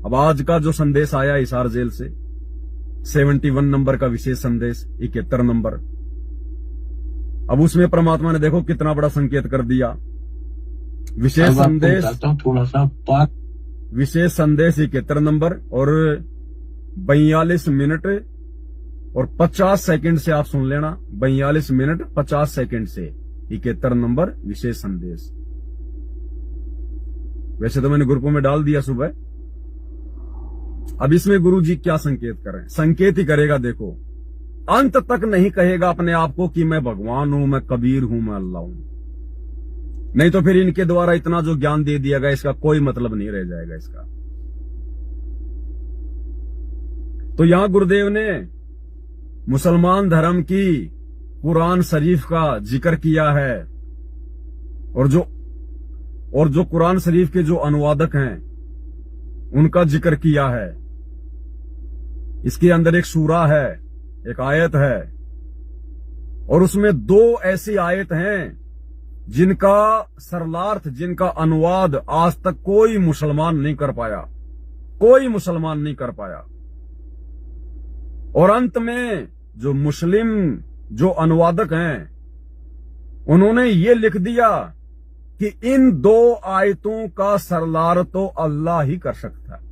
अब आज का जो संदेश आया हिसार जेल से 71 नंबर का विशेष संदेश 71 नंबर, अब उसमें परमात्मा ने देखो कितना बड़ा संकेत कर दिया। विशेष संदेश थोड़ा सा विशेष संदेश 71 नंबर और 42 मिनट और 50 सेकंड से आप सुन लेना, 42 मिनट 50 सेकंड से 71 नंबर विशेष संदेश। वैसे तो मैंने ग्रुपों में डाल दिया सुबह। अब इसमें गुरु जी क्या संकेत कर रहे हैं? संकेत ही करेगा। देखो, अंत तक नहीं कहेगा अपने आप को कि मैं भगवान हूं, मैं कबीर हूं, मैं अल्लाह हूं। नहीं तो फिर इनके द्वारा इतना जो ज्ञान दे दिया गया इसका कोई मतलब नहीं रह जाएगा इसका। तो यहां गुरुदेव ने मुसलमान धर्म की कुरान शरीफ का जिक्र किया है और जो कुरान शरीफ के जो अनुवादक हैं उनका जिक्र किया है। इसके अंदर एक सूरा है, एक आयत है और उसमें 2 ऐसी आयत हैं जिनका सरलार्थ, जिनका अनुवाद आज तक कोई मुसलमान नहीं कर पाया, कोई मुसलमान नहीं कर पाया। और अंत में जो मुस्लिम जो अनुवादक हैं उन्होंने ये लिख दिया कि इन 2 आयतों का सरलार तो अल्लाह ही कर सकता है।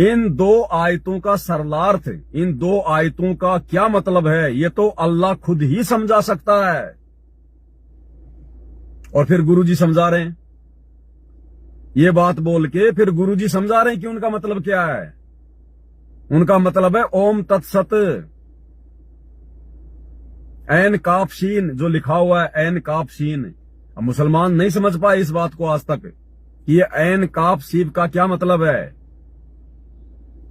इन 2 आयतों का सरलार्थ, इन 2 आयतों का क्या मतलब है, ये तो अल्लाह खुद ही समझा सकता है। और फिर गुरुजी समझा रहे हैं, ये बात बोल के फिर गुरुजी समझा रहे हैं कि उनका मतलब क्या है। उनका मतलब है ओम तत्सत, ऐन काफ शीन जो लिखा हुआ है, ऐन काफ शीन। अब मुसलमान नहीं समझ पाए इस बात को आज तक कि ये ऐन काफ शीन का क्या मतलब है,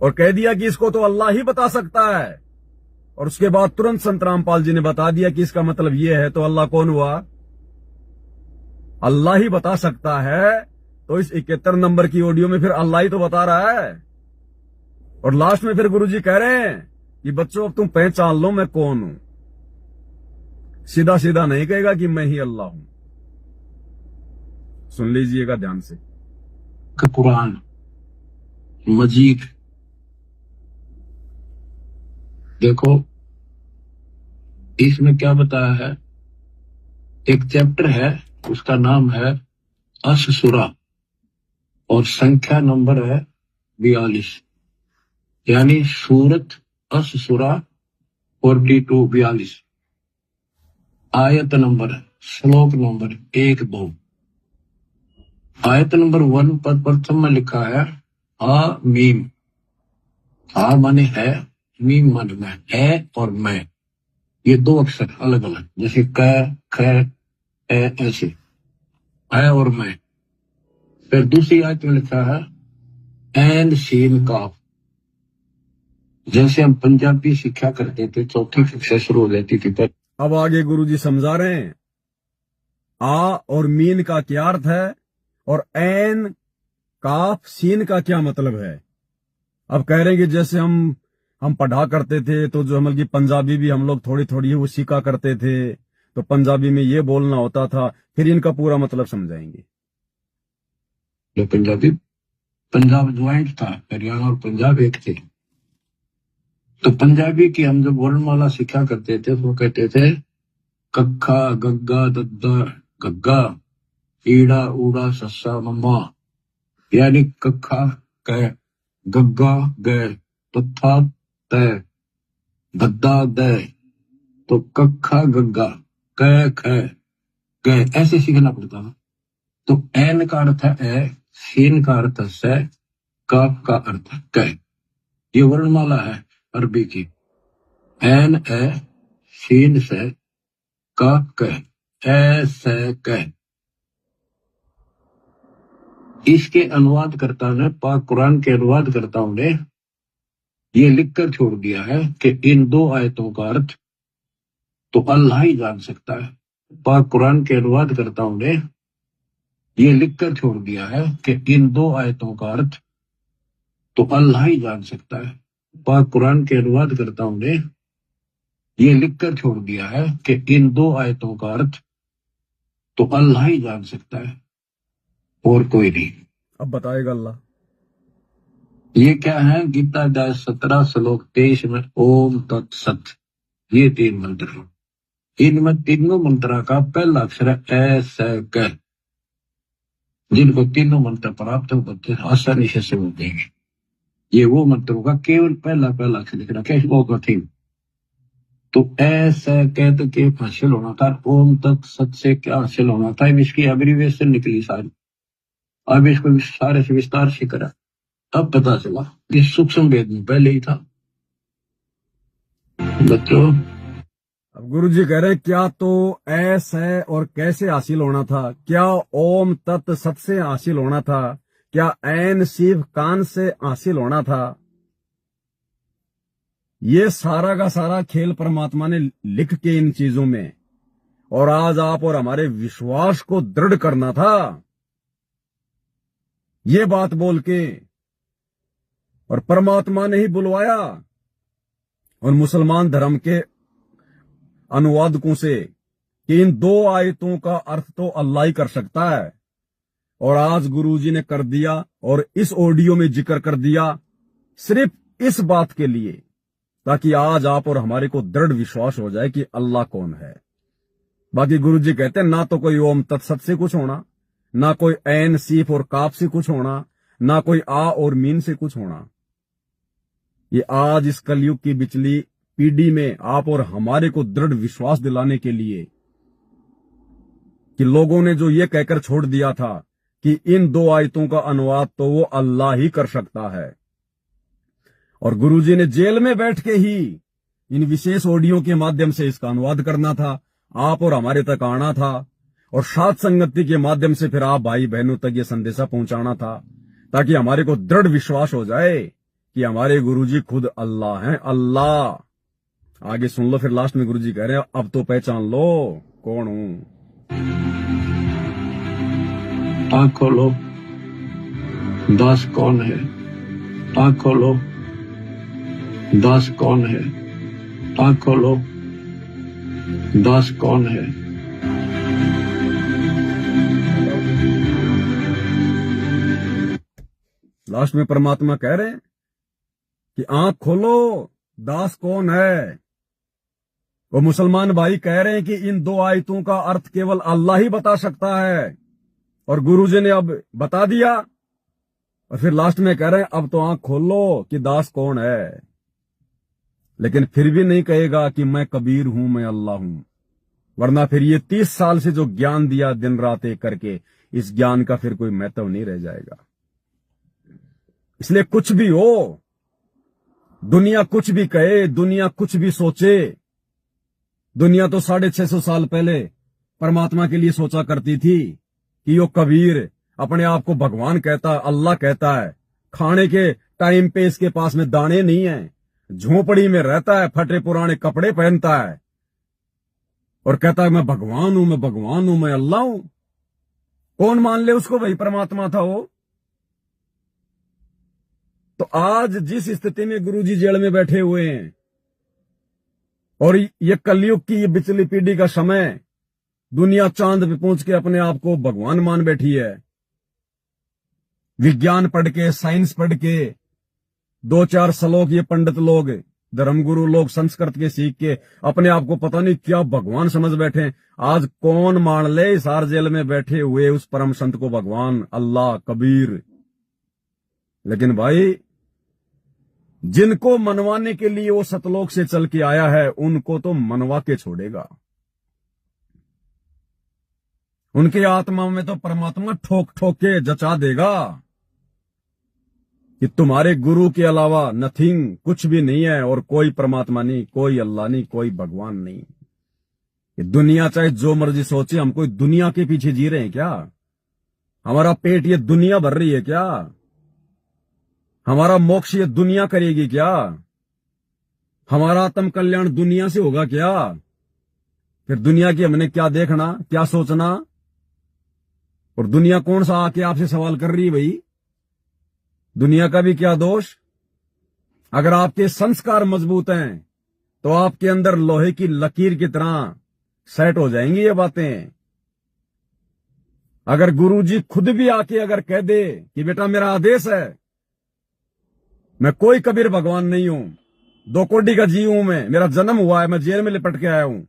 और कह दिया कि इसको तो अल्लाह ही बता सकता है। और उसके बाद तुरंत संत रामपाल जी ने बता दिया कि इसका मतलब ये है। तो अल्लाह कौन हुआ? अल्लाह ही बता सकता है। तो इस 71 नंबर की ऑडियो में फिर अल्लाह ही तो बता रहा है। और लास्ट में फिर गुरुजी कह रहे हैं कि बच्चों अब तुम पहचान लो मैं कौन हूं। सीधा सीधा नहीं कहेगा कि मैं ही अल्लाह हूं। सुन लीजिएगा ध्यान से। कुरान मजीद देखो, इसमें क्या बताया है। एक चैप्टर है, उसका नाम है अस-सूरा और संख्या नंबर है 42, यानी सूरत अस-सूरा 42 आयत नंबर, श्लोक नंबर 1-2। आयत नंबर 1 पर प्रथम में लिखा है आ मीम। आ माने है, मीम माने मैं, है और मैं, ये 2 अक्षर अलग अलग, जैसे क, ख, ए, ऐसे है और मैं। फिर दूसरी आयत में लिखा है एन सीन काफ। जैसे हम पंजाबी शिक्षा करते थे, चौथी कक्षा शुरू हो जाती थी पर अब आगे गुरुजी समझा रहे हैं आ और मीन का क्या अर्थ है और एन काफ सीन का क्या मतलब है। अब कह रहे हैं कि जैसे हम पढ़ा करते थे तो जो मतलब की पंजाबी भी हम लोग थोड़ी थोड़ी वो सीखा करते थे, तो पंजाबी में ये बोलना होता था। फिर इनका पूरा मतलब समझाएंगे। पंजाब ज्वाइंट था, हरियाणा और पंजाब एक थे। तो पंजाबी की हम जब वर्णमाला सीखा करते थे तो कहते थे कक्खा गग्गा दद्दा गग्गा ईड़ा ऊड़ा सस्सा मम्मा, यानी कक्खा क, गग्गा ग, तथा तय, दद्दा दय। तो कक्खा गग्गा क ख ग ऐसे सीखना पड़ता है। तो एन का अर्थ है ए, सीन का अर्थ है से, काफ का अर्थ है क। ये वर्णमाला है अरबी की। एन ए, सीन से, काफ क, ए से क। इसके अनुवादकर्ता ने, पाक कुरान के अनुवादकर्ताओं ने ये लिखकर छोड़ दिया है कि इन 2 आयतों का अर्थ तो अल्लाह ही जान सकता है। पाक कुरान के अनुवादकर्ताओं ने ये लिखकर छोड़ दिया है कि इन 2 आयतों का अर्थ तो अल्लाह ही जान सकता है। पाक कुरान के अनुवादकर्ताओं ने ये लिखकर छोड़ दिया है कि इन 2 आयतों का अर्थ तो अल्लाह ही जान सकता है और कोई नहीं। अब बताएगा अल्लाह। ये क्या है? गीता अध्याय 17 श्लोक 23 में ओम तत्सत, ये 3 मंत्र हैं। इनमें तीनों मंत्रा का पहला अक्षर है ऐसा कर। जिनको तीनों मंत्र प्राप्त हो बच्चे आसानी से समझ देंगे। ये वो मंत्रों का केवल पहला पहला अक्षर लिखना, कैसे वो कठिन। तो ऐसा कह तो के हासिल होना था, ओम तत्सत से क्या हासिल होना था, अब इसकी एब्रीविएशन निकली सारी। अब इसको सारे से विस्तार से करा, अब पता चला ये सूक्ष्म वेद में पहले ही था बच्चों। अब गुरुजी कह रहे हैं क्या तो ऐसे और कैसे हासिल होना था, क्या ओम तत् सत से हासिल होना था, क्या ऐन शिव कान से हासिल होना था। ये सारा का सारा खेल परमात्मा ने लिख के इन चीजों में, और आज आप और हमारे विश्वास को दृढ़ करना था ये बात बोल के। और परमात्मा ने ही बुलवाया और मुसलमान धर्म के अनुवादकों से कि इन 2 आयतों का अर्थ तो अल्लाह ही कर सकता है। और आज गुरुजी ने कर दिया और इस ऑडियो में जिक्र कर दिया सिर्फ इस बात के लिए, ताकि आज आप और हमारे को दृढ़ विश्वास हो जाए कि अल्लाह कौन है। बाकी गुरुजी कहते हैं ना तो कोई ओम तत्सत से कुछ होना, ना कोई ऐन सीफ और काफ से कुछ होना, ना कोई आ और मीन से कुछ होना। ये आज इस कलयुग की बिचली पीढ़ी में आप और हमारे को दृढ़ विश्वास दिलाने के लिए कि लोगों ने जो ये कहकर छोड़ दिया था कि इन 2 आयतों का अनुवाद तो वो अल्लाह ही कर सकता है। और गुरुजी ने जेल में बैठ के ही इन विशेष ऑडियो के माध्यम से इसका अनुवाद करना था, आप और हमारे तक आना था, और साथ संगति के माध्यम से फिर आप भाई बहनों तक ये संदेशा पहुंचाना था, ताकि हमारे को दृढ़ विश्वास हो जाए कि हमारे गुरुजी खुद अल्लाह हैं। अल्लाह आगे सुन लो, फिर लास्ट में गुरुजी कह रहे हैं अब तो पहचान लो कौन हूं। आँख खोलो, दास कौन है? आँख खोलो, दास कौन है? आँख खोलो, दास कौन है? लास्ट में परमात्मा कह रहे हैं कि आंख खोलो, दास कौन है। वो मुसलमान भाई कह रहे हैं कि इन 2 आयतों का अर्थ केवल अल्लाह ही बता सकता है, और गुरुजी ने अब बता दिया। और फिर लास्ट में कह रहे हैं अब तो आंख खोलो कि दास कौन है। लेकिन फिर भी नहीं कहेगा कि मैं कबीर हूं, मैं अल्लाह हूं, वरना फिर ये 30 साल से जो ज्ञान दिया दिन रात एक करके, इस ज्ञान का फिर कोई महत्व नहीं रह जाएगा। इसलिए कुछ भी हो, दुनिया कुछ भी कहे, दुनिया कुछ भी सोचे, दुनिया तो 650 साल पहले परमात्मा के लिए सोचा करती थी कि यो कबीर अपने आप को भगवान कहता है, अल्लाह कहता है, खाने के टाइम पे इसके पास में दाने नहीं है, झोपड़ी में रहता है, फटे पुराने कपड़े पहनता है और कहता है मैं भगवान हूं, मैं भगवान हूं, मैं अल्लाह हूं। कौन मान ले उसको भाई परमात्मा था वो। तो आज जिस स्थिति में गुरुजी जेल में बैठे हुए हैं, और ये कलयुग की ये बिचली पीढ़ी का समय, दुनिया चांद पे पहुंच के अपने आप को भगवान मान बैठी है, विज्ञान पढ़ के, साइंस पढ़ के, 2-4 श्लोक ये पंडित लोग, धर्मगुरु लोग संस्कृत के सीख के अपने आप को पता नहीं क्या भगवान समझ बैठे। आज कौन मान ले इस हार जेल में बैठे हुए उस परम संत को भगवान, अल्लाह, कबीर। लेकिन भाई जिनको मनवाने के लिए वो सतलोक से चल के आया है, उनको तो मनवा के छोड़ेगा। उनके आत्मा में तो परमात्मा ठोक ठोक के जचा देगा कि तुम्हारे गुरु के अलावा नथिंग, कुछ भी नहीं है, और कोई परमात्मा नहीं, कोई अल्लाह नहीं, कोई भगवान नहीं। ये दुनिया चाहे जो मर्जी सोचे, हम कोई दुनिया के पीछे जी रहे हैं क्या? हमारा पेट ये दुनिया भर रही है क्या? हमारा मोक्ष ये दुनिया करेगी क्या? हमारा आत्म कल्याण दुनिया से होगा क्या? फिर दुनिया की हमने क्या देखना, क्या सोचना? और दुनिया कौन सा आके आपसे सवाल कर रही है भाई? दुनिया का भी क्या दोष? अगर आपके संस्कार मजबूत हैं तो आपके अंदर लोहे की लकीर की तरह सेट हो जाएंगी ये बातें। अगर गुरुजी खुद भी आके अगर कह दे कि बेटा मेरा आदेश है मैं कोई कबीर भगवान नहीं हूं, 2 कोड़ी का जी हूं मैं, मेरा जन्म हुआ है, मैं जेल में लिपट के आया हूं।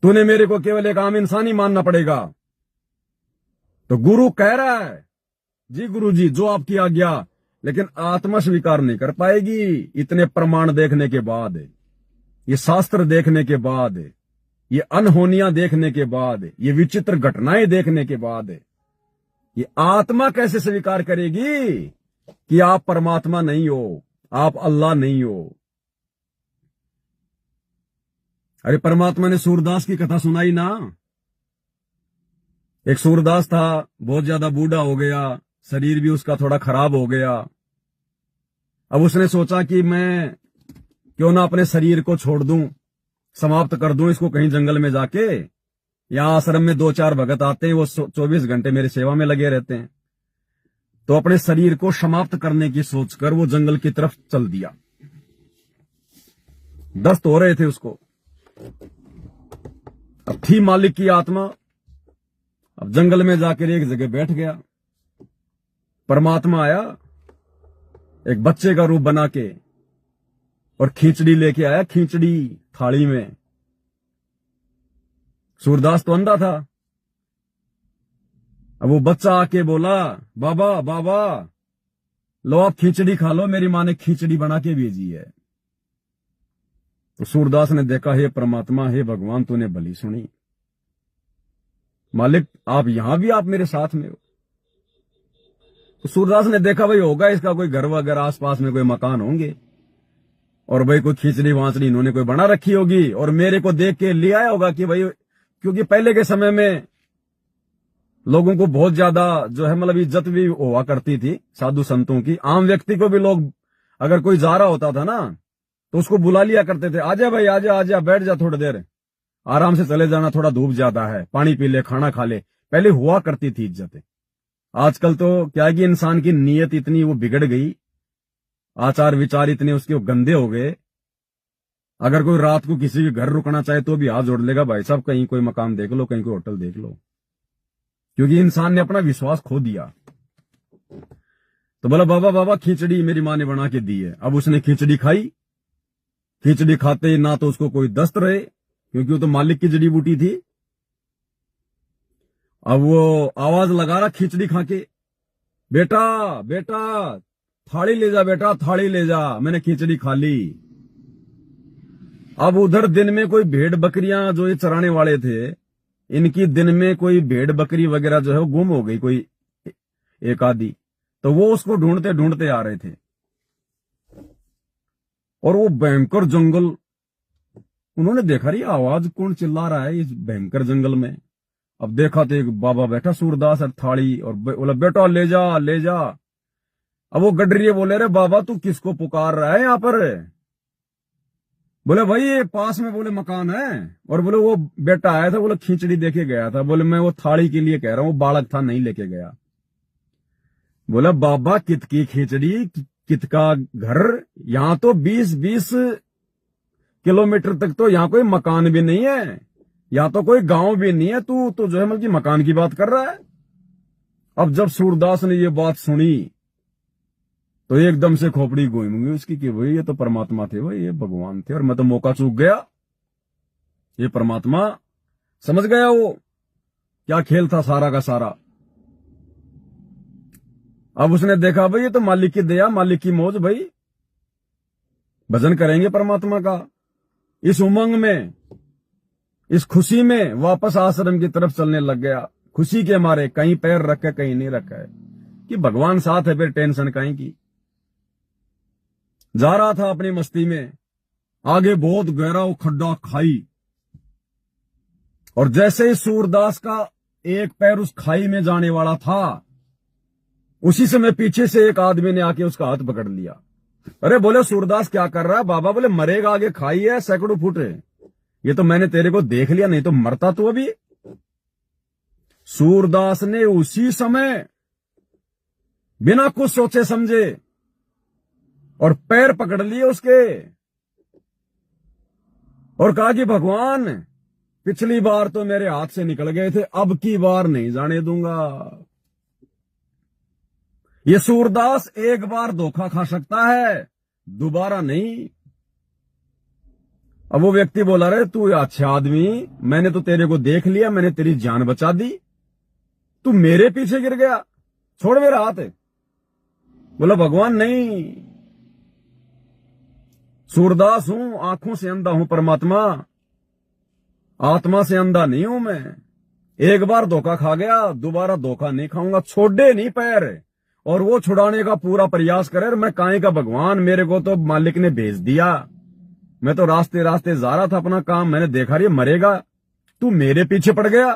तूने मेरे को केवल एक आम इंसान ही मानना पड़ेगा। तो गुरु कह रहा है, जी गुरु जी जो आपकी आज्ञा, लेकिन आत्मा स्वीकार नहीं कर पाएगी। इतने प्रमाण देखने के बाद, ये शास्त्र देखने के बाद, ये अनहोनियां देखने के बाद, ये विचित्र घटनाएं देखने के बाद, ये आत्मा कैसे स्वीकार करेगी कि आप परमात्मा नहीं हो, आप अल्लाह नहीं हो। अरे परमात्मा ने सूरदास की कथा सुनाई ना। एक सूरदास था, बहुत ज्यादा बूढ़ा हो गया, शरीर भी उसका थोड़ा खराब हो गया। अब उसने सोचा कि मैं क्यों ना अपने शरीर को छोड़ दूं, समाप्त कर दूं इसको कहीं जंगल में जाके। यहां आश्रम में 2-4 भगत आते हैं, वो 24 घंटे मेरी सेवा में लगे रहते हैं। तो अपने शरीर को समाप्त करने की सोचकर वो जंगल की तरफ चल दिया। दस्त हो रहे थे उसको। अब थी मालिक की आत्मा। अब जंगल में जाकर एक जगह बैठ गया। परमात्मा आया एक बच्चे का रूप बना के और खिचड़ी लेके आया, खिचड़ी थाली में। सूरदास तो अंधा था। अब वो बच्चा आके बोला, बाबा बाबा लो आप खिचड़ी खा लो, मेरी माँ ने खिचड़ी बना के भेजी है। तो सूरदास ने देखा, हे परमात्मा, हे भगवान, तूने भली सुनी। मालिक आप यहां भी, आप मेरे साथ में हो। तो सूरदास ने देखा भाई होगा इसका कोई घर वगैरह, आसपास में कोई मकान होंगे, और भाई कोई खिचड़ी वाचड़ी इन्होंने कोई बना रखी होगी, और मेरे को देख के ले आया होगा कि भाई, क्योंकि पहले के समय में लोगों को बहुत ज्यादा जो है मतलब इज्जत भी हुआ करती थी, साधु संतों की। आम व्यक्ति को भी लोग, अगर कोई जा रहा होता था ना, तो उसको बुला लिया करते थे, आजा भाई आजा आजा, बैठ जा थोड़ी देर, आराम से चले जाना, थोड़ा धूप ज्यादा है, पानी पी ले, खाना खा ले। पहले हुआ करती थी इज्जत। आजकल तो क्या है कि इंसान की नीयत इतनी वो बिगड़ गई, आचार विचार इतने उसके वो गंदे हो गए। अगर कोई रात को किसी के घर रुकना चाहे तो भी हाथ जोड़ लेगा, भाई साहब कहीं कोई मकान देख लो, कहीं कोई होटल देख लो, क्योंकि इंसान ने अपना विश्वास खो दिया। तो बोला, बाबा बाबा खिचड़ी मेरी माँ ने बना के दी है। अब उसने खिचड़ी खाई। खिचड़ी खाते ही ना तो उसको कोई दस्त रहे, क्योंकि वो तो मालिक की जड़ी बूटी थी। अब वो आवाज लगा रहा खिचड़ी खा के, बेटा बेटा थाली ले जा, बेटा थाली ले जा, मैंने खिचड़ी खा ली। अब उधर दिन में कोई भेड़ बकरियां जो ये चराने वाले थे, इनकी दिन में कोई भेड़ बकरी वगैरह जो है वो गुम हो गई, कोई एक आधी। तो वो उसको ढूंढते ढूंढते आ रहे थे, और वो भयंकर जंगल, उन्होंने देखा रही आवाज कौन चिल्ला रहा है इस भयंकर जंगल में। अब देखा तो एक बाबा बैठा सूरदास और थाली, और बोला बेटा ले जा ले जा। अब वो गडरिये बोले, रे बाबा तू किसको पुकार रहा है यहाँ पर? बोले भाई ये पास में बोले मकान है, और बोले वो बेटा आया था, बोले खिचड़ी देके गया था। बोले मैं वो थाली के लिए कह रहा हूँ, वो बालक था नहीं लेके गया। बोला बाबा कित की खिचड़ी, कित का घर? यहाँ तो 20-20 किलोमीटर तक तो यहाँ कोई मकान भी नहीं है, यहाँ तो कोई गांव भी नहीं है, तू तो जो है मतलब मकान की बात कर रहा है। अब जब सूरदास ने ये बात सुनी तो एकदम से खोपड़ी घूम गई उसकी कि भाई ये तो परमात्मा थे, भाई ये भगवान थे, और मैं तो मौका चूक गया। ये परमात्मा समझ गया वो क्या खेल था सारा का सारा। अब उसने देखा भाई ये तो मालिक की दया, मालिक की मौज, भाई भजन करेंगे परमात्मा का। इस उमंग में, इस खुशी में वापस आश्रम की तरफ चलने लग गया। खुशी के मारे कहीं पैर रखे कहीं नहीं रखा है कि भगवान साथ है, फिर टेंशन कहीं की। जा रहा था अपनी मस्ती में, आगे बहुत गहरा वो खड्डा खाई, और जैसे ही सूरदास का एक पैर उस खाई में जाने वाला था, उसी समय पीछे से एक आदमी ने आके उसका हाथ पकड़ लिया। अरे बोले सूरदास क्या कर रहा है? बाबा बोले मरेगा, आगे खाई है सैकड़ों फुट, ये तो मैंने तेरे को देख लिया, नहीं तो मरता तू अभी। सूरदास ने उसी समय बिना कुछ सोचे समझे और पैर पकड़ लिए उसके, और कहा कि भगवान पिछली बार तो मेरे हाथ से निकल गए थे, अब की बार नहीं जाने दूंगा। ये सूरदास एक बार धोखा खा सकता है, दोबारा नहीं। अब वो व्यक्ति बोला, रे तू अच्छा आदमी, मैंने तो तेरे को देख लिया, मैंने तेरी जान बचा दी, तू मेरे पीछे गिर गया, छोड़ मेरा हाथ। बोला भगवान नहीं, सूरदास हूं, आंखों से अंधा हूं परमात्मा, आत्मा से अंधा नहीं हूं मैं। एक बार धोखा खा गया, दोबारा धोखा नहीं खाऊंगा, छोड़े नहीं पैर। और वो छुड़ाने का पूरा प्रयास करे, मैं काहे का भगवान, मेरे को तो मालिक ने भेज दिया, मैं तो रास्ते रास्ते जा रहा था अपना काम, मैंने देखा रे मरेगा, तू मेरे पीछे पड़ गया।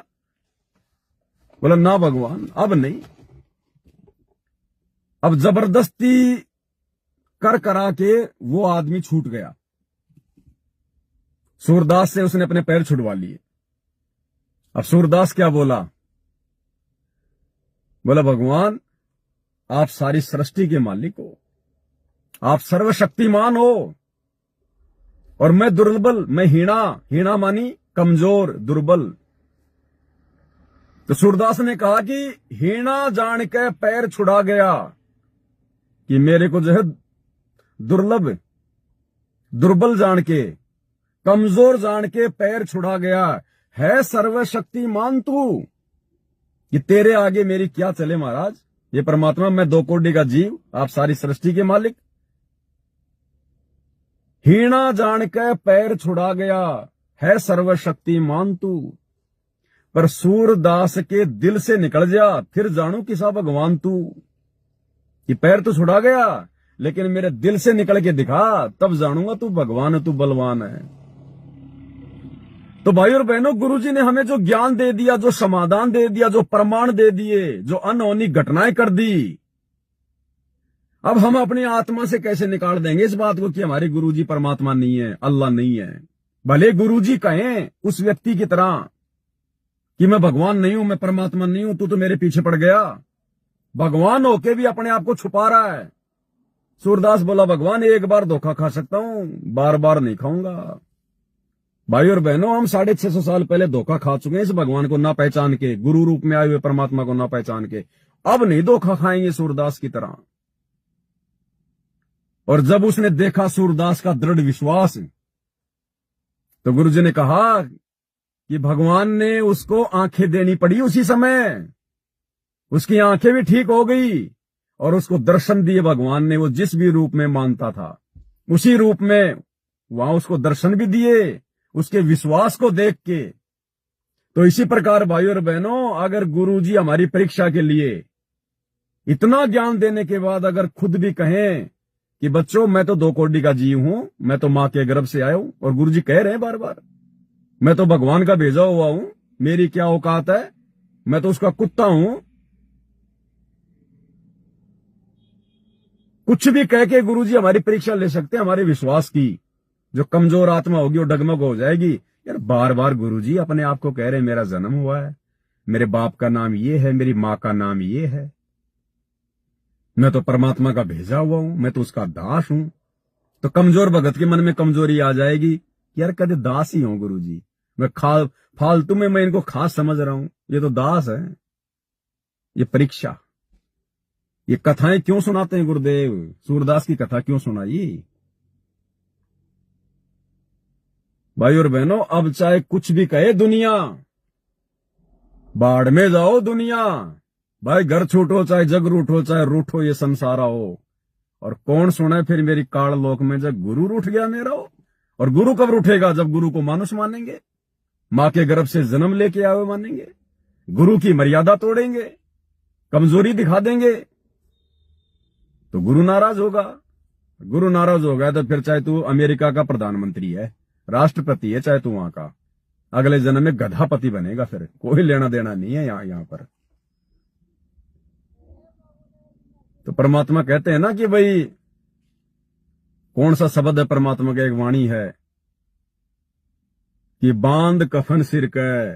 बोला ना भगवान, अब नहीं। अब जबरदस्ती कर करा के वो आदमी छूट गया, सूरदास से उसने अपने पैर छुड़वा लिए। अब सूरदास क्या बोला? बोला भगवान, आप सारी सृष्टि के मालिक हो, आप सर्वशक्तिमान हो, और मैं दुर्बल, मैं हीना मानी कमजोर, दुर्बल। तो सूरदास ने कहा कि हीना जान के पैर छुड़ा गया, कि मेरे को जो है दुर्बल जान के, कमजोर जान के पैर छुड़ा गया है। सर्वशक्तिमान तू, कि तेरे आगे मेरी क्या चले महाराज। ये परमात्मा, मैं 2 कोटि का जीव, आप सारी सृष्टि के मालिक। हीना जान के पैर छुड़ा गया है, सर्वशक्तिमान तू। पर सूरदास के दिल से निकल जा, फिर जानू किसा भगवान तू। कि पैर तो छुड़ा गया, लेकिन मेरे दिल से निकल के दिखा, तब जानूंगा तू भगवान है, तू बलवान है। तो भाई और बहनों, गुरुजी ने हमें जो ज्ञान दे दिया, जो समाधान दे दिया, जो प्रमाण दे दिए, जो अनहोनी घटनाएं कर दी, अब हम अपनी आत्मा से कैसे निकाल देंगे इस बात को कि हमारे गुरुजी परमात्मा नहीं है, अल्लाह नहीं है। भले गुरुजी कहें उस व्यक्ति की तरह कि मैं भगवान नहीं हूं, मैं परमात्मा नहीं हूं, तू तो मेरे पीछे पड़ गया। भगवान होके भी अपने आप को छुपा रहा है। सूरदास बोला, भगवान एक बार धोखा खा सकता हूं, बार बार नहीं खाऊंगा। भाई और बहनों, हम 650 साल पहले धोखा खा चुके हैं इस भगवान को ना पहचान के, गुरु रूप में आए हुए परमात्मा को ना पहचान के। अब नहीं धोखा खाएंगे सूरदास की तरह। और जब उसने देखा सूरदास का दृढ़ विश्वास, तो गुरुजी ने कहा कि भगवान ने उसको आंखें देनी पड़ी उसी समय। उसकी आंखें भी ठीक हो गई और उसको दर्शन दिए भगवान ने। वो जिस भी रूप में मानता था उसी रूप में वहां उसको दर्शन भी दिए, उसके विश्वास को देख के। तो इसी प्रकार भाइयों और बहनों, अगर गुरुजी हमारी परीक्षा के लिए इतना ज्ञान देने के बाद अगर खुद भी कहें कि बच्चों मैं तो 2 कोटि का जीव हूं, मैं तो मां के गर्भ से आया हूं, और गुरुजी कह रहे हैं बार बार मैं तो भगवान का भेजा हुआ हूं, मेरी क्या औकात है, मैं तो उसका कुत्ता हूं। कुछ भी कह के गुरुजी हमारी परीक्षा ले सकते हैं, हमारे विश्वास की। जो कमजोर आत्मा होगी वो डगमग हो जाएगी। यार बार बार गुरुजी अपने आप को कह रहे हैं मेरा जन्म हुआ है, मेरे बाप का नाम ये है, मेरी मां का नाम ये है, मैं तो परमात्मा का भेजा हुआ हूं, मैं तो उसका दास हूं। तो कमजोर भगत के मन में कमजोरी आ जाएगी, यार कदे दास ही हूं गुरुजी, मैं फालतू में मैं इनको खास समझ रहा हूं, ये तो दास है। ये परीक्षा, ये कथाएं क्यों सुनाते हैं गुरुदेव? सूरदास की कथा क्यों सुनाई? भाई और बहनों, अब चाहे कुछ भी कहे दुनिया, बाढ़ में जाओ दुनिया, भाई घर छूटो चाहे जग रूठो, चाहे रूठो ये संसारा हो, और कौन सुने फिर मेरी काल लोक में जब गुरु रूठ गया मेरा हो। और गुरु कब रूठेगा? जब गुरु को मानुष मानेंगे, मां के गर्भ से जन्म लेके आए हुए मानेंगे, गुरु की मर्यादा तोड़ेंगे, कमजोरी दिखा देंगे, तो गुरु नाराज होगा। गुरु नाराज होगा तो फिर चाहे तू अमेरिका का प्रधानमंत्री है, राष्ट्रपति है, चाहे तू वहां का, अगले जन्म में गधापति बनेगा, फिर कोई लेना देना नहीं है यहां पर। तो परमात्मा कहते हैं ना कि भाई कौन सा शब्द है परमात्मा का? एक वाणी है कि बांध कफन सिर के,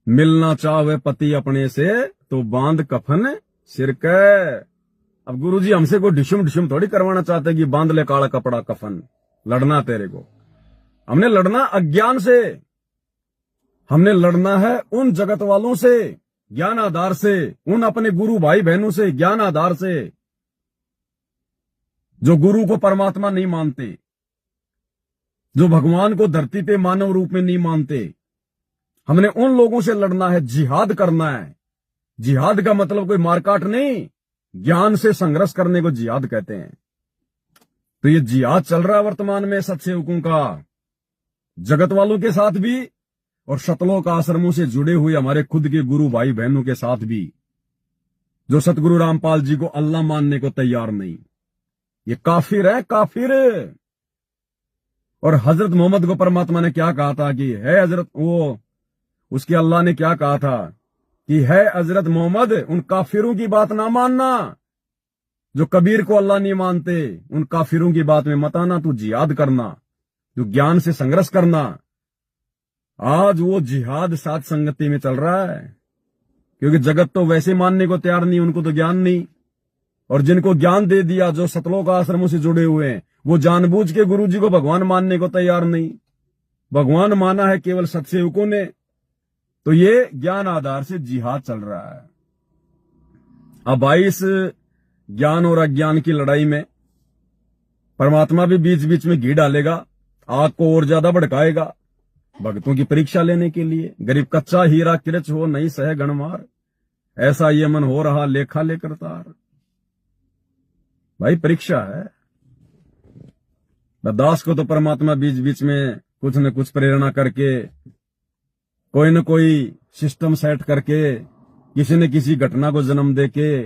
मिलना चाहे पति अपने से तो बांध कफन सिर के। अब गुरुजी हमसे कोई डिशुम थोड़ी करवाना चाहते कि बांध ले काला कपड़ा कफन, लड़ना तेरे को। हमने लड़ना अज्ञान से, हमने लड़ना है उन जगत वालों से ज्ञान आधार से, उन अपने गुरु भाई बहनों से ज्ञान आधार से जो गुरु को परमात्मा नहीं मानते, जो भगवान को धरती पे मानव रूप में नहीं मानते। हमने उन लोगों से लड़ना है, जिहाद करना है। जिहाद का मतलब कोई मारकाट नहीं, ज्ञान से संघर्ष करने को जिहाद कहते हैं। तो ये जिहाद चल रहा है वर्तमान में सत्सेवकों का, जगत वालों के साथ भी और शतलोक आश्रमों से जुड़े हुए हमारे खुद के गुरु भाई बहनों के साथ भी, जो सतगुरु रामपाल जी को अल्लाह मानने को तैयार नहीं। ये काफिर है, काफिर। और हजरत मोहम्मद को परमात्मा ने क्या कहा था कि है हजरत, वो उसके अल्लाह ने क्या कहा था कि है हजरत मोहम्मद, उन काफिरों की बात ना मानना जो कबीर को अल्लाह नहीं मानते। उन काफिरों की बात में मत आना, तू जिहाद करना, जो ज्ञान से संघर्ष करना। आज वो जिहाद साथ संगति में चल रहा है, क्योंकि जगत तो वैसे मानने को तैयार नहीं, उनको तो ज्ञान नहीं। और जिनको ज्ञान दे दिया, जो सतलोक आश्रमों से जुड़े हुए हैं, वो जानबूझ के गुरु जी को भगवान मानने को तैयार नहीं। भगवान माना है केवल सत्सेवकों ने। तो ये ज्ञान आधार से जिहाद चल रहा है। अब आई इस ज्ञान और अज्ञान की लड़ाई में परमात्मा भी बीच बीच में घी डालेगा, आग को और ज्यादा भड़काएगा, भक्तों की परीक्षा लेने के लिए। गरीब कच्चा हीरा किरच हो नहीं सह गणमार, ऐसा ये मन हो रहा लेखा लेकर तार। भाई परीक्षा है। दास को तो परमात्मा बीच बीच में कुछ न कुछ प्रेरणा करके, कोई न कोई सिस्टम सेट करके, किसी न किसी घटना को जन्म देके,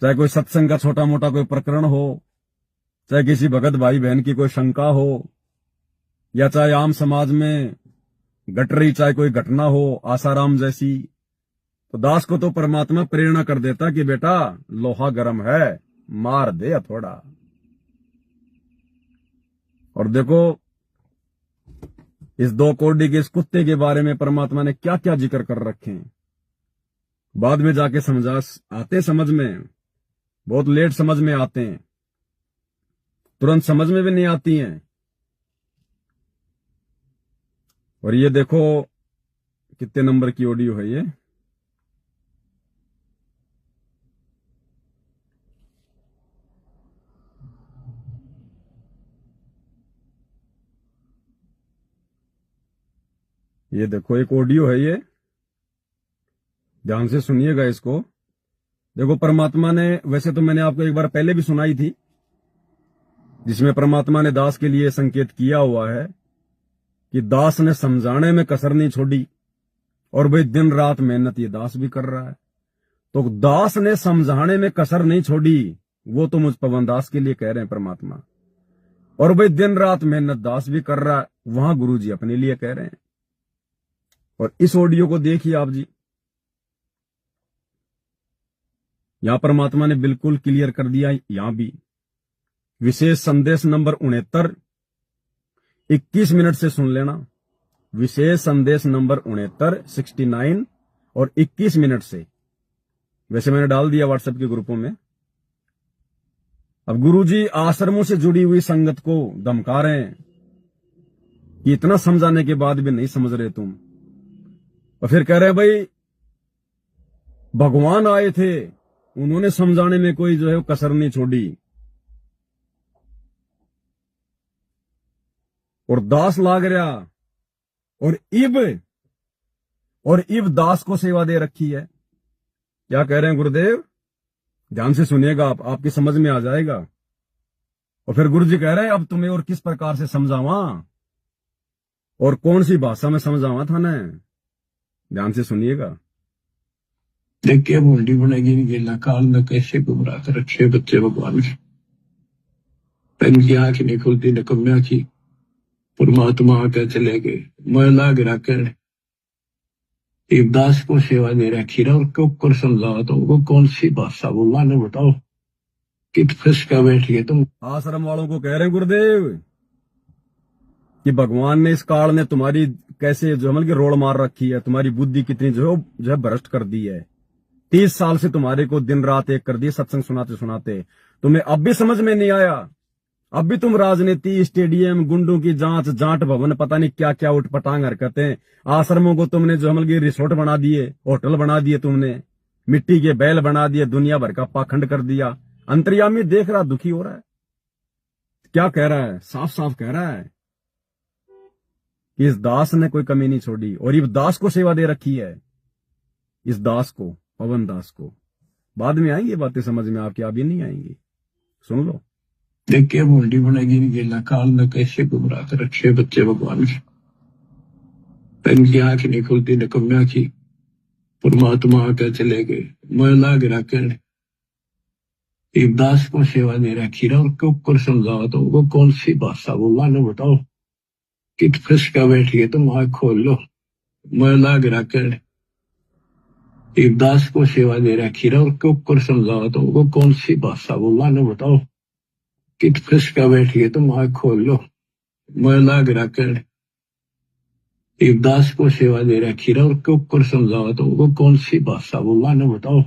चाहे कोई सत्संग का छोटा मोटा कोई प्रकरण हो, चाहे किसी भगत भाई बहन की कोई शंका हो, या चाहे आम समाज में घट रही चाहे कोई घटना हो आसाराम जैसी, तो दास को तो परमात्मा प्रेरणा कर देता कि बेटा लोहा गर्म है, मार दे थोड़ा। और देखो इस 2 कोड़ी के इस कुत्ते के बारे में परमात्मा ने क्या क्या जिक्र कर रखे हैं। बाद में जाके आते समझ में, बहुत लेट समझ में आते हैं, तुरंत समझ में भी नहीं आती हैं। और ये देखो कितने नंबर की ऑडियो है ये। ये देखो एक ऑडियो है ये, ध्यान से सुनिएगा इसको। देखो परमात्मा ने, वैसे तो मैंने आपको एक बार पहले भी सुनाई थी, जिसमें परमात्मा ने दास के लिए संकेत किया हुआ है कि दास ने समझाने में कसर नहीं छोड़ी, और भाई दिन रात मेहनत ये दास भी कर रहा है। तो दास ने समझाने में कसर नहीं छोड़ी, वो तो मुझ पवन दास के लिए कह रहे हैं परमात्मा। और भाई दिन रात मेहनत दास भी कर रहा है, वहां गुरु जी अपने लिए कह रहे हैं। और इस ऑडियो को देखिए आप जी, यहां परमात्मा ने बिल्कुल क्लियर कर दिया। यहां भी विशेष संदेश नंबर 69, 21 मिनट से सुन लेना। विशेष संदेश नंबर 69, 69 और 21 मिनट से, वैसे मैंने डाल दिया व्हाट्सएप के ग्रुपों में। अब गुरुजी आश्रमों से जुड़ी हुई संगत को धमका रहे हैं कि इतना समझाने के बाद भी नहीं समझ रहे तुम। और फिर कह रहे हैं भाई भगवान आए थे, उन्होंने समझाने में कोई जो है वो कसर नहीं छोड़ी, और दास लाग रहा, और इब दास को सेवा दे रखी है। क्या कह रहे हैं गुरुदेव, ध्यान से सुनिएगा आप, आपकी समझ में आ जाएगा। और फिर गुरु जी कह रहे हैं अब तुम्हें और किस प्रकार से समझावा, और कौन सी भाषा में समझावा था ना। ध्यान से सुनिएगा। देखिए मुंडी बनेगी गेला काल में कैसे गुमराह कर रखे बच्चे भगवान से, इनकी आंख नहीं खुलती निकम्या की। परमात्मा आके चले गए, मैं लाग रखे एक दास को सेवा दे रखी रहा, और क्यों कर समझावा तो वो कौन सी भाषा बोला ने बताओ, कित फंस का बैठ गए तुम। आश्रम वालों को कह रहे हैं गुरुदेव कि भगवान ने, इस काल ने तुम्हारी कैसे जो अमल की रोड़ मार रखी है, तुम्हारी बुद्धि कितनी जो है भ्रष्ट कर दी है। 30 साल से तुम्हारे को दिन रात एक कर दिए सत्संग सुनाते सुनाते, तुम्हें अब भी समझ में नहीं आया। अब भी तुम राजनीति, स्टेडियम, गुंडों की जांच, जाट भवन, पता नहीं क्या क्या उठपटांग हरकतें, आश्रमों को तुमने जो हमल की रिसोर्ट बना दिए, होटल बना दिए, तुमने मिट्टी के बैल बना दिए, दुनिया भर का पाखंड कर दिया। अंतर्यामी देख रहा, दुखी हो रहा है। क्या कह रहा है? साफ साफ कह रहा है कि इस दास ने कोई कमी नहीं छोड़ी, और इस दास को सेवा दे रखी है, इस दास को, पवन दास को। बाद में आएंगी बातें समझ में आपकी, अभी नहीं आएंगी, सुन लो। देखिए मुंडी बनेगी गेला काल में कैसे गुमराह कर रखे बच्चे भगवान के। इनकी आंख नहीं खुलती निकम्या की, परमात्मा आके चले गए। मैं लाग रखे एक दास को सेवा दे रखी रहा, और क्यों कर समझाओ तो वो कौन सी भाषा बोला न बताओ। कित फंसका बैठिए तुम आंख खोल लो। मैं लाग रखे एक दास को सेवा दे रखी रहा, और क्यों कर समझाओ तो वो कौन सी भाषा बोला न बताओ। कित फंसका बैठिए तुम आंख खोल लो। मैं लाग रखे एक दास को सेवा दे रखी रहा, और क्यों कर समझाओ तो वो कौन सी भाषा बोला न बताओ।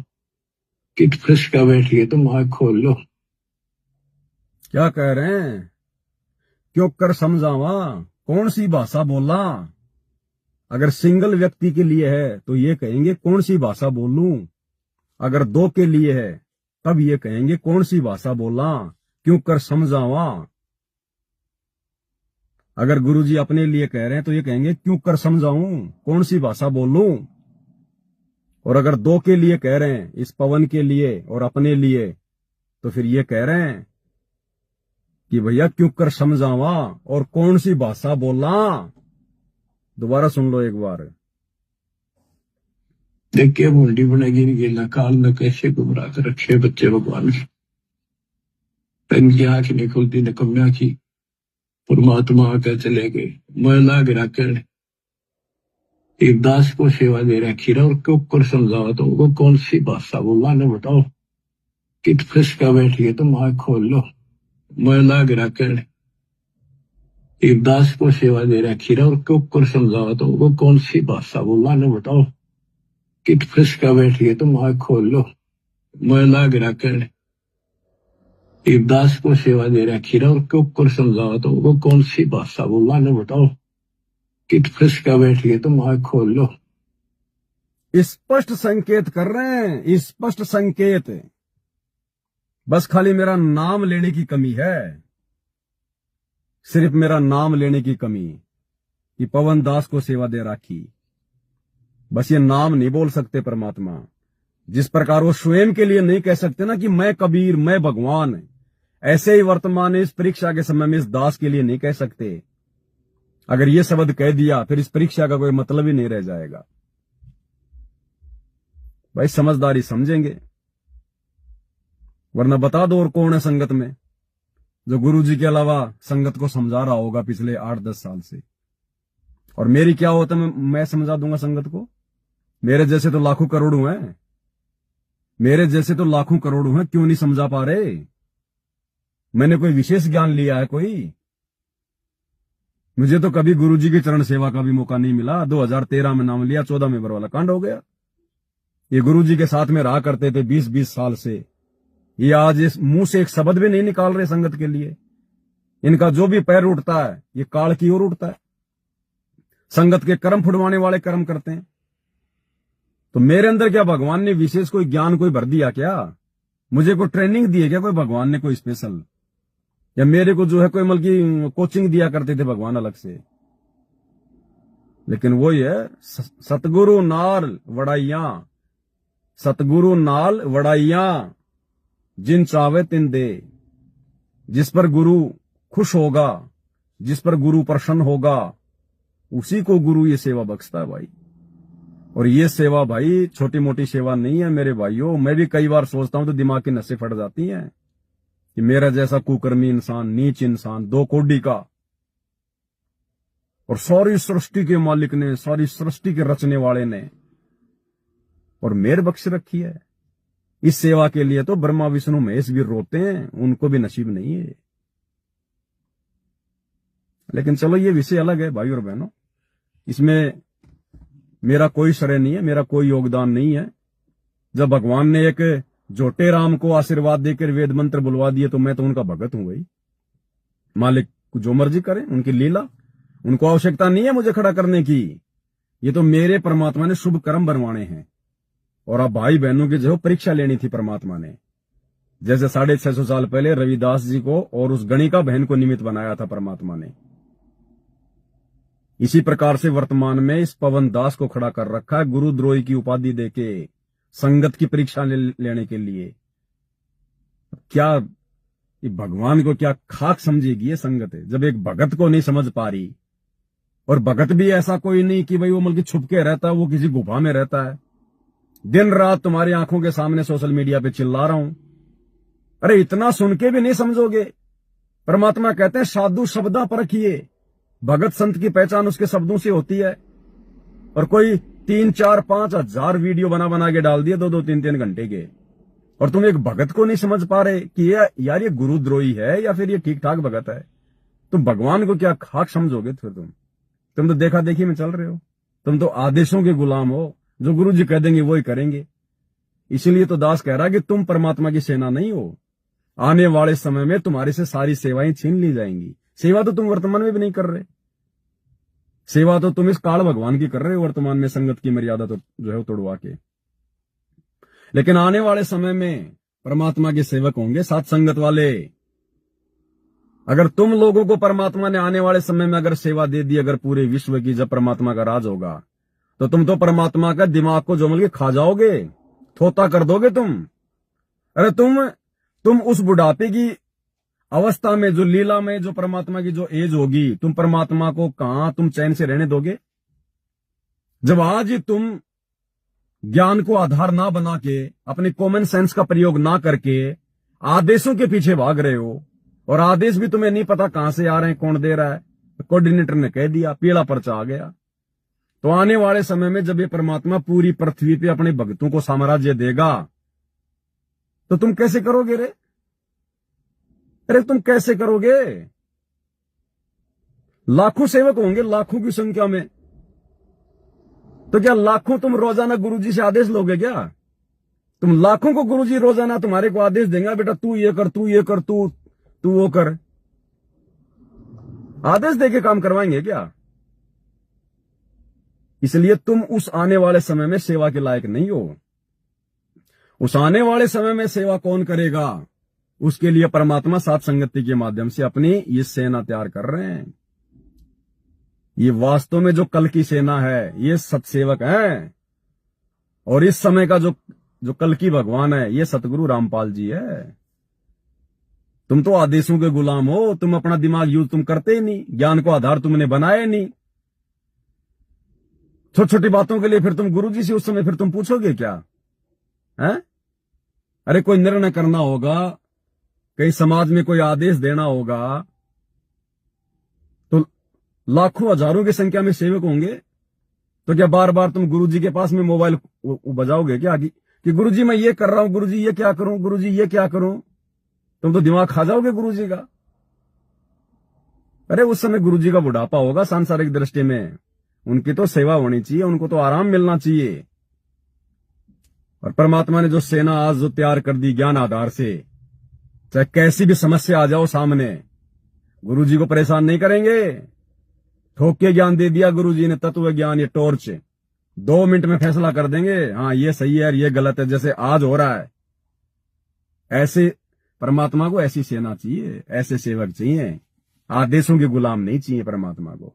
कित फंसका बैठिए तुम आंख खोल लो। क्या कह रहे हैं? क्यों कर समझावा, कौन सी भाषा बोला। अगर सिंगल व्यक्ति के लिए है तो ये कहेंगे कौन सी भाषा बोलूं, अगर दो के लिए है तब ये कहेंगे कौन सी भाषा बोला, क्यों कर समझावा। अगर गुरुजी अपने लिए कह रहे हैं तो ये कहेंगे क्यों कर समझाऊं, कौन सी भाषा बोलूं। और अगर दो के लिए कह रहे हैं, इस पवन के लिए और अपने लिए, तो फिर ये कह रहे हैं कि भैया क्यों कर समझावा और कौन सी भाषा बोला। दोबारा सुन लो एक बार। देखिए मुंडी बनेगी गेला काल में कैसे गुमराह कर रखे बच्चे भगवान के। इनकी आंख नहीं खुलती निकम्या की, परमात्मा आके चले गए। मैं लाग रखे एक दास को सेवा दे रखी रहा, और क्यों कर समझाओ तो वो कौन सी भाषा बोला न बताओ। कित फंसका बैठिए तुम आंख खोल लो। मैं लाग रखे एक दास को सेवा दे रखी रहा, और क्यों कर समझाओ तो वो कौन सी भाषा बोला न बताओ। कित फंसका बैठिए तुम आंख खोल लो। मैं लाग रखे एक दास को सेवा दे रखी रहा, और क्यों कर समझाओ तो वो कौन सी भाषा बोला न बताओ। कित फंसका बैठिए तुम आंख खोल लो। स्पष्ट संकेत कर रहे हैं, स्पष्ट संकेत। बस खाली मेरा नाम लेने की कमी है, सिर्फ मेरा नाम लेने की कमी कि पवन दास को सेवा दे राखी। बस ये नाम नहीं बोल सकते परमात्मा, जिस प्रकार वो स्वयं के लिए नहीं कह सकते ना कि मैं कबीर, मैं भगवान, ऐसे ही वर्तमान इस परीक्षा के समय में इस दास के लिए नहीं कह सकते। अगर ये शब्द कह दिया फिर इस परीक्षा का कोई मतलब ही नहीं रह जाएगा। भाई समझदारी समझेंगे, वरना बता दो और कौन है संगत में जो गुरुजी के अलावा संगत को समझा रहा होगा पिछले 8-10 साल से। और मेरी क्या होता है, मैं समझा दूंगा संगत को। मेरे जैसे तो लाखों करोड़ों हैं, मेरे जैसे तो लाखों करोड़ों हैं, क्यों नहीं समझा पा रहे। मैंने कोई विशेष ज्ञान लिया है कोई? मुझे तो कभी गुरुजी की चरण सेवा का भी मौका नहीं मिला। 2013 में नाम लिया, 14 में बरवाला कांड हो गया। ये गुरुजी के साथ में रहा करते थे 20-20 साल से, ये आज इस मुंह से एक शब्द भी नहीं निकाल रहे संगत के लिए। इनका जो भी पैर उठता है ये काल की ओर उठता है। संगत के कर्म फुड़वाने वाले कर्म करते हैं। तो मेरे अंदर क्या भगवान ने विशेष कोई ज्ञान कोई भर दिया क्या? मुझे कोई ट्रेनिंग दी है क्या कोई भगवान ने, कोई स्पेशल? या मेरे को जो है कोई मतलब की कोचिंग दिया करते थे भगवान अलग से? लेकिन वो ये सतगुरु नाल वड़ाइया, सतगुरु नाल वड़ाइया, जिन चावे तिन दे। जिस पर गुरु खुश होगा, जिस पर गुरु प्रसन्न होगा, उसी को गुरु ये सेवा बख्शता है भाई। और ये सेवा भाई छोटी मोटी सेवा नहीं है मेरे भाइयों। मैं भी कई बार सोचता हूं तो दिमाग की नसें फट जाती हैं कि मेरा जैसा कुकर्मी इंसान, नीच इंसान, 2 कोड़ी का, और सारी सृष्टि के मालिक ने, सारी सृष्टि के रचने वाले ने और मेहर बख्श रखी है। इस सेवा के लिए तो ब्रह्मा विष्णु महेश भी रोते हैं, उनको भी नसीब नहीं है। लेकिन चलो ये विषय अलग है भाई और बहनों, इसमें मेरा कोई श्रेय नहीं है, मेरा कोई योगदान नहीं है। जब भगवान ने एक झोटे राम को आशीर्वाद देकर वेद मंत्र बुलवा दिए तो मैं तो उनका भगत हूं भाई। मालिक जो मर्जी करें, उनकी लीला, उनको आवश्यकता नहीं है मुझे खड़ा करने की। ये तो मेरे परमात्मा ने शुभ कर्म बनवाने हैं। और अब भाई बहनों की जो परीक्षा लेनी थी परमात्मा ने, जैसे 650 साल पहले रविदास जी को और उस गणिका बहन को निमित्त बनाया था परमात्मा ने, इसी प्रकार से वर्तमान में इस पवन दास को खड़ा कर रखा है गुरुद्रोही की उपाधि देके संगत की परीक्षा लेने के लिए। क्या ये भगवान को क्या खाक समझेगी ये संगत है, जब एक भगत को नहीं समझ पा रही। और भगत भी ऐसा कोई नहीं कि भाई वो मतलब छुप के रहता है, वो किसी गुफा में रहता है। दिन रात तुम्हारी आंखों के सामने सोशल मीडिया पे चिल्ला रहा हूं। अरे इतना सुन के भी नहीं समझोगे। परमात्मा कहते हैं साधु शब्दा परखिए, भगत संत की पहचान उसके शब्दों से होती है। और कोई 3, 4, 5 हजार वीडियो बना के डाल दिए 2-2, 3-3 घंटे के, और तुम एक भगत को नहीं समझ पा रहे कि ये यार ये गुरुद्रोही है या फिर ये ठीक ठाक भगत है। तुम भगवान को क्या खाक समझोगे? फिर तुम तो देखा देखी में चल रहे हो। तुम तो आदेशों के गुलाम हो, जो गुरु जी कह देंगे वो ही करेंगे। इसीलिए तो दास कह रहा है कि तुम परमात्मा की सेना नहीं हो। आने वाले समय में तुम्हारे से सारी सेवाएं छीन ली जाएंगी। सेवा तो तुम वर्तमान में भी नहीं कर रहे, सेवा तो तुम इस काल भगवान की कर रहे हो वर्तमान में, संगत की मर्यादा तो जो है तोड़वा के। लेकिन आने वाले समय में परमात्मा के सेवक होंगे साथ संगत वाले। अगर तुम लोगों को परमात्मा ने आने वाले समय में अगर सेवा दे दी, अगर पूरे विश्व की, जब परमात्मा का राज होगा, तो तुम तो परमात्मा का दिमाग को जो खा जाओगे, थोता कर दोगे तुम। अरे तुम उस बुढ़ापे की अवस्था में, जो लीला में, जो परमात्मा की जो एज होगी, तुम परमात्मा को कहां तुम चैन से रहने दोगे? जब आज ही तुम ज्ञान को आधार ना बना के, अपने कॉमन सेंस का प्रयोग ना करके आदेशों के पीछे भाग रहे हो, और आदेश भी तुम्हें नहीं पता कहां से आ रहे हैं, कौन दे रहा है, कोऑर्डिनेटर ने कह दिया, पीला पर्चा आ गया। तो आने वाले समय में जब ये परमात्मा पूरी पृथ्वी पे अपने भक्तों को साम्राज्य देगा, तो तुम कैसे करोगे रे? अरे तुम कैसे करोगे? लाखों सेवक होंगे, लाखों की संख्या में। तो क्या लाखों तुम रोजाना गुरुजी से आदेश लोगे क्या? तुम लाखों को गुरुजी रोजाना तुम्हारे को आदेश देंगे, बेटा तू ये कर, तू ये कर, तू वो कर, आदेश देके काम करवाएंगे क्या? इसलिए तुम उस आने वाले समय में सेवा के लायक नहीं हो। उस आने वाले समय में सेवा कौन करेगा? उसके लिए परमात्मा साथ संगति के माध्यम से अपनी ये सेना तैयार कर रहे हैं। ये वास्तव में जो कल की सेना है, ये सत्सेवक हैं। और इस समय का जो कल की भगवान है, ये सतगुरु रामपाल जी है। तुम तो आदेशों के गुलाम हो, तुम अपना दिमाग यूज तुम करते ही नहीं, ज्ञान को आधार तुमने बनाया नहीं। छोटी छोटी बातों के लिए फिर तुम गुरुजी से उस समय फिर तुम पूछोगे क्या है? अरे कोई निर्णय करना होगा, कहीं समाज में कोई आदेश देना होगा, तो लाखों हजारों की संख्या में सेवक होंगे। तो क्या बार बार तुम गुरुजी के पास में मोबाइल बजाओगे क्या कि गुरुजी मैं ये कर रहा हूं, गुरुजी ये क्या करूं, गुरुजी ये क्या करूं? तुम तो दिमाग खा जाओगे गुरुजी का। अरे उस समय गुरुजी का बुढ़ापा होगा सांसारिक दृष्टि में, उनकी तो सेवा होनी चाहिए, उनको तो आराम मिलना चाहिए। और परमात्मा ने जो सेना आज जो तैयार कर दी ज्ञान आधार से, चाहे कैसी भी समस्या आ जाओ सामने, गुरुजी को परेशान नहीं करेंगे। ठोक के ज्ञान दे दिया गुरुजी ने, तत्व ज्ञान, ये टॉर्च, 2 मिनट में फैसला कर देंगे, हाँ ये सही है ये गलत है, जैसे आज हो रहा है। ऐसे परमात्मा को ऐसी सेना चाहिए, ऐसे सेवक चाहिए, आदेशों के गुलाम नहीं चाहिए परमात्मा को।